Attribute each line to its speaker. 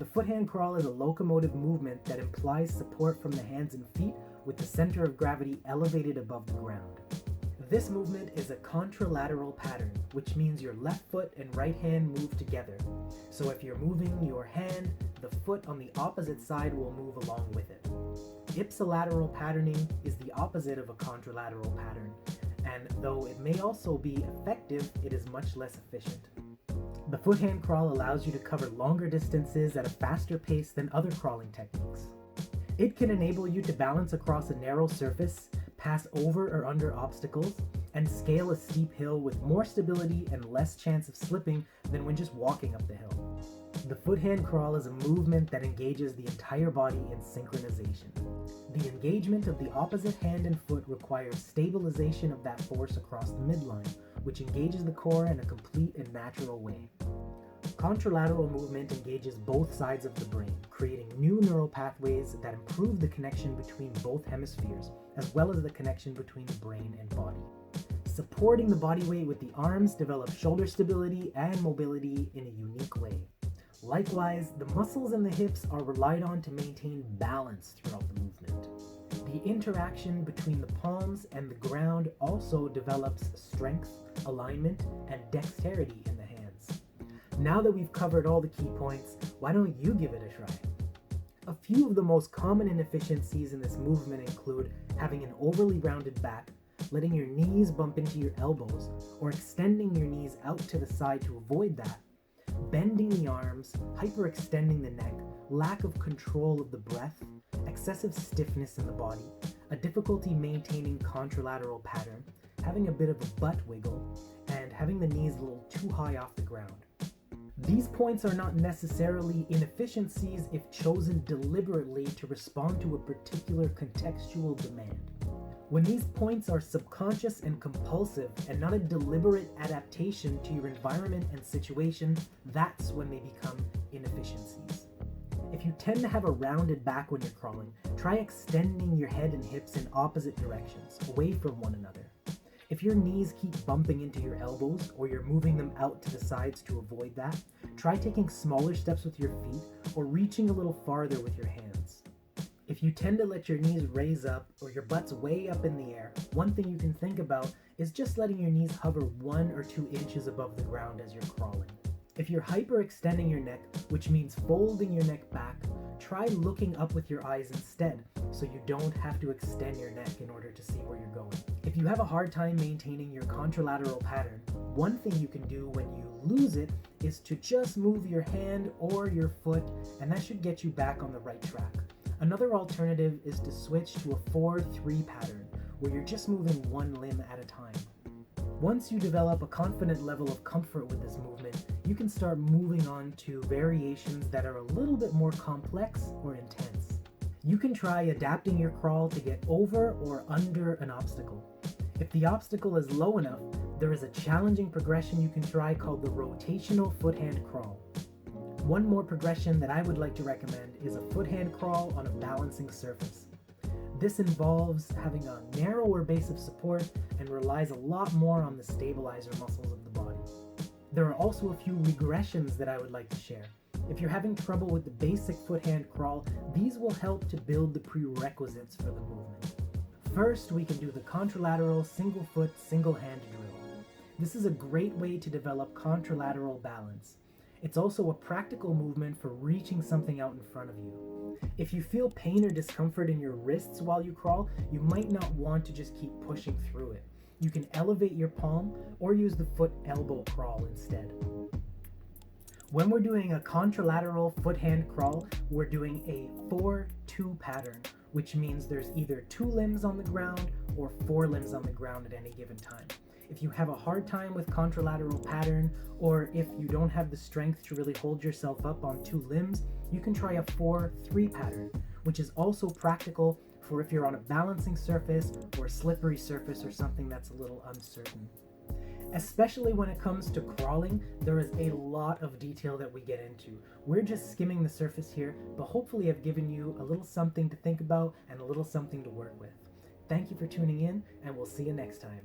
Speaker 1: The foot-hand crawl is a locomotive movement that implies support from the hands and feet with the center of gravity elevated above the ground. This movement is a contralateral pattern, which means your left foot and right hand move together. So if you're moving your hand, the foot on the opposite side will move along with it. Ipsilateral patterning is the opposite of a contralateral pattern, and though it may also be effective, it is much less efficient. The foot-hand crawl allows you to cover longer distances at a faster pace than other crawling techniques. It can enable you to balance across a narrow surface, pass over or under obstacles, and scale a steep hill with more stability and less chance of slipping than when just walking up the hill. The foot-hand crawl is a movement that engages the entire body in synchronization. The engagement of the opposite hand and foot requires stabilization of that force across the midline, which engages the core in a complete and natural way. Contralateral movement engages both sides of the brain, creating new neural pathways that improve the connection between both hemispheres, as well as the connection between the brain and body. Supporting the body weight with the arms develops shoulder stability and mobility in a unique way. Likewise, the muscles in the hips are relied on to maintain balance throughout the movement. The interaction between the palms and the ground also develops strength, alignment, and dexterity in the hands. Now that we've covered all the key points, why don't you give it a try? A few of the most common inefficiencies in this movement include having an overly rounded back, letting your knees bump into your elbows, or extending your knees out to the side to avoid that, bending the arms, hyperextending the neck, lack of control of the breath, excessive stiffness in the body, a difficulty maintaining contralateral pattern, having a bit of a butt wiggle, and having the knees a little too high off the ground. These points are not necessarily inefficiencies if chosen deliberately to respond to a particular contextual demand. When these points are subconscious and compulsive and not a deliberate adaptation to your environment and situation, that's when they become inefficiencies. If you tend to have a rounded back when you're crawling, try extending your head and hips in opposite directions, away from one another. If your knees keep bumping into your elbows or you're moving them out to the sides to avoid that, try taking smaller steps with your feet or reaching a little farther with your hands. If you tend to let your knees raise up or your butt's way up in the air, one thing you can think about is just letting your knees hover 1 or 2 inches above the ground as you're crawling. If you're hyperextending your neck, which means folding your neck back, try looking up with your eyes instead, so you don't have to extend your neck in order to see where you're going. If you have a hard time maintaining your contralateral pattern, one thing you can do when you lose it is to just move your hand or your foot, and that should get you back on the right track. Another alternative is to switch to a 4-3 pattern, where you're just moving one limb at a time. Once you develop a confident level of comfort with this movement, you can start moving on to variations that are a little bit more complex or intense. You can try adapting your crawl to get over or under an obstacle. If the obstacle is low enough, there is a challenging progression you can try called the rotational foot-hand crawl. One more progression that I would like to recommend is a foot-hand crawl on a balancing surface. This involves having a narrower base of support and relies a lot more on the stabilizer muscles of the body. There are also a few regressions that I would like to share. If you're having trouble with the basic foot-hand crawl, these will help to build the prerequisites for the movement. First, we can do the contralateral single foot, single hand drill. This is a great way to develop contralateral balance. It's also a practical movement for reaching something out in front of you. If you feel pain or discomfort in your wrists while you crawl, you might not want to just keep pushing through it. You can elevate your palm or use the foot elbow crawl instead. When we're doing a contralateral foot-hand crawl, we're doing a 4-2 pattern, which means there's either 2 limbs on the ground or 4 limbs on the ground at any given time. If you have a hard time with contralateral pattern, or if you don't have the strength to really hold yourself up on 2 limbs, you can try a 4-3 pattern, which is also practical for if you're on a balancing surface or a slippery surface or something that's a little uncertain. Especially when it comes to crawling, there is a lot of detail that we get into. We're just skimming the surface here, but hopefully I've given you a little something to think about and a little something to work with. Thank you for tuning in, and we'll see you next time.